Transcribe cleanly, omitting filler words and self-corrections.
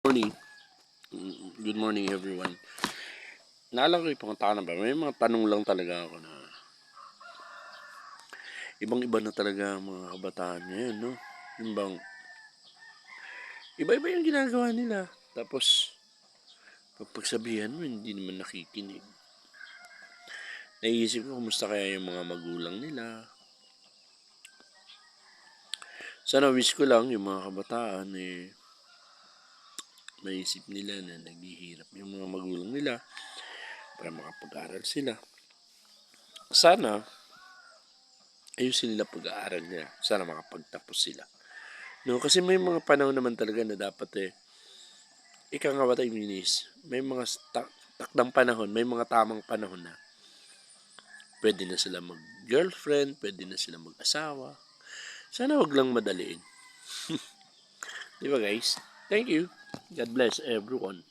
Morning. Good morning everyone. Naalala ko yung pangatanan ba? May mga tanong lang talaga ako na ibang-iba na talaga ang mga kabataan ngayon, no? Yung bang iba-iba yung ginagawa nila. Tapos pagsabihan mo hindi naman nakikinig. Naiisip ko kumusta kaya yung mga magulang nila. Sana wish ko lang yung mga kabataan maisip nila na naghihirap yung mga magulang nila para makapag-aral sila. Sana ayusin nila pag-aaral nila. Sana makapagtapos sila. No, kasi may mga panahon naman talaga na dapat ika nga ba tayo minis, may mga takdang panahon, may mga tamang panahon na pwede na sila mag-girlfriend, pwede na sila mag-asawa. Sana wag lang madaliin. Di ba guys? Thank you. God bless everyone.